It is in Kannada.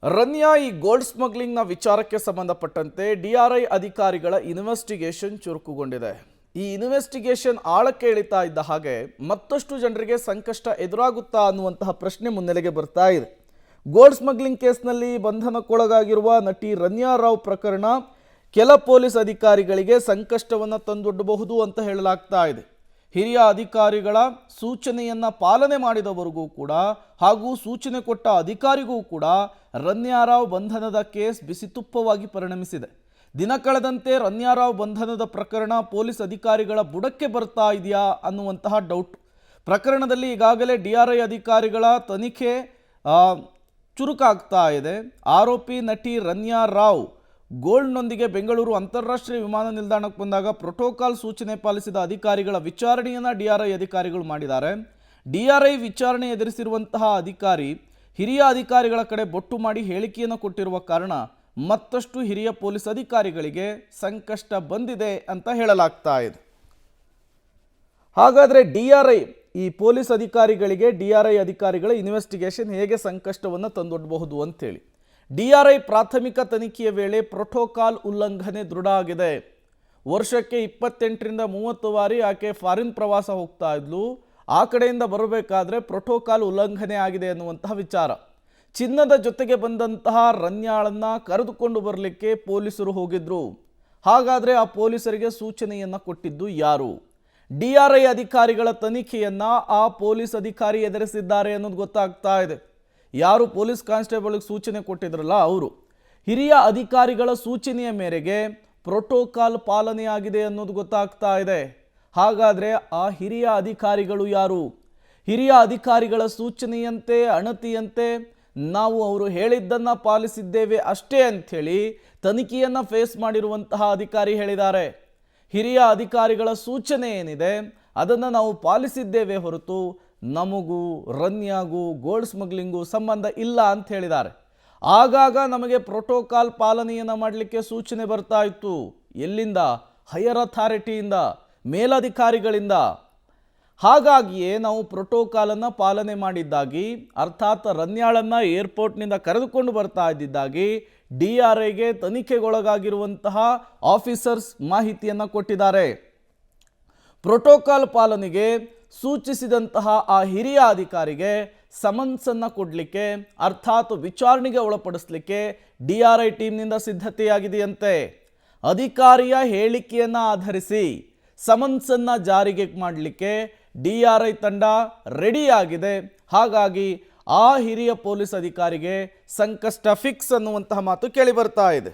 ರನ್ಯಾ ಈ ಗೋಲ್ಡ್ ಸ್ಮಗ್ಲಿಂಗ್ನ ವಿಚಾರಕ್ಕೆ ಸಂಬಂಧಪಟ್ಟಂತೆ ಡಿಆರ್ಐ ಅಧಿಕಾರಿಗಳ ಇನ್ವೆಸ್ಟಿಗೇಷನ್ ಚುರುಕುಗೊಂಡಿದೆ. ಈ ಇನ್ವೆಸ್ಟಿಗೇಷನ್ ಆಳಕ್ಕೆ ಇಳಿತಾ ಇದ್ದ ಹಾಗೆ ಮತ್ತಷ್ಟು ಜನರಿಗೆ ಸಂಕಷ್ಟ ಎದುರಾಗುತ್ತಾ ಅನ್ನುವಂತಹ ಪ್ರಶ್ನೆ ಮುನ್ನೆಲೆಗೆ ಬರ್ತಾ ಇದೆ. ಗೋಲ್ಡ್ ಸ್ಮಗ್ಲಿಂಗ್ ಕೇಸ್ನಲ್ಲಿ ಬಂಧನಕ್ಕೊಳಗಾಗಿರುವ ನಟಿ ರನ್ಯಾ ರಾವ್ ಪ್ರಕರಣ ಕೆಲ ಪೊಲೀಸ್ ಅಧಿಕಾರಿಗಳಿಗೆ ಸಂಕಷ್ಟವನ್ನು ತಂದೊಡ್ಡಬಹುದು ಅಂತ ಹೇಳಲಾಗ್ತಾ ಇದೆ. ಹಿರಿಯ ಅಧಿಕಾರಿಗಳ ಸೂಚನೆಯನ್ನು ಪಾಲನೆ ಮಾಡಿದವರಿಗೂ ಕೂಡ ಹಾಗೂ ಸೂಚನೆ ಕೊಟ್ಟ ಅಧಿಕಾರಿಗೂ ಕೂಡ ರನ್ಯಾ ರಾವ್ ಬಂಧನದ ಕೇಸ್ ಬಿಸಿತುಪ್ಪವಾಗಿ ಪರಿಣಮಿಸಿದೆ. ದಿನ ಕಳೆದಂತೆ ರನ್ಯಾ ರಾವ್ ಬಂಧನದ ಪ್ರಕರಣ ಪೊಲೀಸ್ ಅಧಿಕಾರಿಗಳ ಬುಡಕ್ಕೆ ಬರ್ತಾ ಇದೆಯಾ ಅನ್ನುವಂತಹ ಡೌಟ್. ಪ್ರಕರಣದಲ್ಲಿ ಈಗಾಗಲೇ ಡಿಆರ್ಐ ಅಧಿಕಾರಿಗಳ ತನಿಖೆ ಚುರುಕಾಗ್ತಾ ಇದೆ. ಆರೋಪಿ ನಟಿ ರನ್ಯಾ ರಾವ್ ಗೋಲ್ಡ್ನೊಂದಿಗೆ ಬೆಂಗಳೂರು ಅಂತಾರಾಷ್ಟ್ರೀಯ ವಿಮಾನ ನಿಲ್ದಾಣಕ್ಕೆ ಬಂದಾಗ ಪ್ರೋಟೋಕಾಲ್ ಸೂಚನೆ ಪಾಲಿಸಿದ ಅಧಿಕಾರಿಗಳ ವಿಚಾರಣೆಯನ್ನು ಡಿಆರ್ಐ ಅಧಿಕಾರಿಗಳು ಮಾಡಿದ್ದಾರೆ. ಡಿಆರ್ಐ ವಿಚಾರಣೆ ಎದುರಿಸಿರುವಂತಹ ಅಧಿಕಾರಿ ಹಿರಿಯ ಅಧಿಕಾರಿಗಳ ಕಡೆ ಬೊಟ್ಟು ಮಾಡಿ ಹೇಳಿಕೆಯನ್ನು ಕೊಟ್ಟಿರುವ ಕಾರಣ ಮತ್ತಷ್ಟು ಹಿರಿಯ ಪೊಲೀಸ್ ಅಧಿಕಾರಿಗಳಿಗೆ ಸಂಕಷ್ಟ ಬಂದಿದೆ ಅಂತ ಹೇಳಲಾಗ್ತಾ ಇದೆ. ಹಾಗಾದರೆ ಡಿಆರ್ಐ ಈ ಪೊಲೀಸ್ ಅಧಿಕಾರಿಗಳಿಗೆ ಡಿಆರ್ಐ ಅಧಿಕಾರಿಗಳ ಇನ್ವೆಸ್ಟಿಗೇಷನ್ ಹೇಗೆ ಸಂಕಷ್ಟವನ್ನು ತಂದೊಡ್ಡಬಹುದು ಅಂತೇಳಿ. ಡಿಆರ್ಐ ಪ್ರಾಥಮಿಕ ತನಿಖೆಯ ವೇಳೆ ಪ್ರೋಟೋಕಾಲ್ ಉಲ್ಲಂಘನೆ ದೃಢ ಆಗಿದೆ. ವರ್ಷಕ್ಕೆ 28ರಿಂದ 30 ಬಾರಿ ಆಕೆ ಫಾರಿನ್ ಪ್ರವಾಸ ಹೋಗ್ತಾ ಇದ್ಲು. ಆ ಕಡೆಯಿಂದ ಬರಬೇಕಾದ್ರೆ ಪ್ರೋಟೋಕಾಲ್ ಉಲ್ಲಂಘನೆ ಆಗಿದೆ ಅನ್ನುವಂತಹ ವಿಚಾರ. ಚಿನ್ನದ ಜೊತೆಗೆ ಬಂದಂತಹ ರನ್ಯಾಳನ್ನು ಕರೆದುಕೊಂಡು ಬರಲಿಕ್ಕೆ ಪೊಲೀಸರು ಹೋಗಿದ್ರು. ಹಾಗಾದರೆ ಆ ಪೊಲೀಸರಿಗೆ ಸೂಚನೆಯನ್ನು ಕೊಟ್ಟಿದ್ದು ಯಾರು? ಡಿಆರ್ಐ ಅಧಿಕಾರಿಗಳ ತನಿಖೆಯನ್ನು ಆ ಪೊಲೀಸ್ ಅಧಿಕಾರಿ ಎದುರಿಸಿದ್ದಾರೆ ಅನ್ನೋದು ಗೊತ್ತಾಗ್ತಾ ಇದೆ. ಯಾರು ಪೊಲೀಸ್ ಕಾನ್ಸ್ಟೇಬಲ್ಗೆ ಸೂಚನೆ ಕೊಟ್ಟಿದ್ರಲ್ಲ ಅವರು. ಹಿರಿಯ ಅಧಿಕಾರಿಗಳ ಸೂಚನೆಯ ಮೇರೆಗೆ ಪ್ರೋಟೋಕಾಲ್ ಪಾಲನೆಯಾಗಿದೆ ಅನ್ನೋದು ಗೊತ್ತಾಗ್ತಾ ಇದೆ. ಹಾಗಾದರೆ ಆ ಹಿರಿಯ ಅಧಿಕಾರಿಗಳು ಯಾರು? ಹಿರಿಯ ಅಧಿಕಾರಿಗಳ ಸೂಚನೆಯಂತೆ ಅಣತಿಯಂತೆ ನಾವು ಅವರು ಹೇಳಿದ್ದನ್ನು ಪಾಲಿಸಿದ್ದೇವೆ ಅಷ್ಟೇ ಅಂಥೇಳಿ ತನಿಖೆಯನ್ನು ಫೇಸ್ ಮಾಡಿರುವಂತಹ ಅಧಿಕಾರಿ ಹೇಳಿದ್ದಾರೆ. ಹಿರಿಯ ಅಧಿಕಾರಿಗಳ ಸೂಚನೆ ಏನಿದೆ ಅದನ್ನು ನಾವು ಪಾಲಿಸಿದ್ದೇವೆ ಹೊರತು ನಮಗೂ ರನ್ಯಾಗೂ ಗೋಲ್ಡ್ ಸ್ಮಗ್ಲಿಂಗು ಸಂಬಂಧ ಇಲ್ಲ ಅಂತ ಹೇಳಿದ್ದಾರೆ. ಆಗಾಗ ನಮಗೆ ಪ್ರೋಟೋಕಾಲ್ ಪಾಲನೆಯನ್ನು ಮಾಡಲಿಕ್ಕೆ ಸೂಚನೆ ಬರ್ತಾ ಇತ್ತು. ಎಲ್ಲಿಂದ? ಹೈಯರ್ ಅಥಾರಿಟಿಯಿಂದ, ಮೇಲಧಿಕಾರಿಗಳಿಂದ. ಹಾಗಾಗಿಯೇ ನಾವು ಪ್ರೋಟೋಕಾಲನ್ನು ಪಾಲನೆ ಮಾಡಿದ್ದಾಗಿ, ಅರ್ಥಾತ್ ರನ್ಯಾಳನ್ನು ಏರ್ಪೋರ್ಟ್ನಿಂದ ಕರೆದುಕೊಂಡು ಬರ್ತಾ ಇದ್ದಿದ್ದಾಗಿ ಡಿಆರ್ಐಗೆ ತನಿಖೆಗೊಳಗಾಗಿರುವಂತಹ ಆಫೀಸರ್ಸ್ ಮಾಹಿತಿಯನ್ನು ಕೊಟ್ಟಿದ್ದಾರೆ. ಪ್ರೋಟೋಕಾಲ್ ಪಾಲನೆಗೆ ಸೂಚಿಸಿದಂತಹ ಆ ಹಿರಿಯ ಅಧಿಕಾರಿಗೆ ಸಮನ್ಸನ್ನು ಕೊಡಲಿಕ್ಕೆ, ಅರ್ಥಾತ್ ವಿಚಾರಣೆಗೆ ಒಳಪಡಿಸಲಿಕ್ಕೆ ಡಿಆರ್ಐ ಟೀಮ್ನಿಂದ ಸಿದ್ಧತೆಯಾಗಿದೆಯಂತೆ. ಅಧಿಕಾರಿಯ ಹೇಳಿಕೆಯನ್ನು ಆಧರಿಸಿ ಸಮನ್ಸನ್ನು ಜಾರಿಗೆ ಮಾಡಲಿಕ್ಕೆ ಡಿಆರ್ಐ ತಂಡ ರೆಡಿಯಾಗಿದೆ. ಹಾಗಾಗಿ ಆ ಹಿರಿಯ ಪೊಲೀಸ್ ಅಧಿಕಾರಿಗೆ ಸಂಕಷ್ಟ ಫಿಕ್ಸ್ ಅನ್ನುವಂತಹ ಮಾತು ಕೇಳಿ ಬರ್ತಾ ಇದೆ.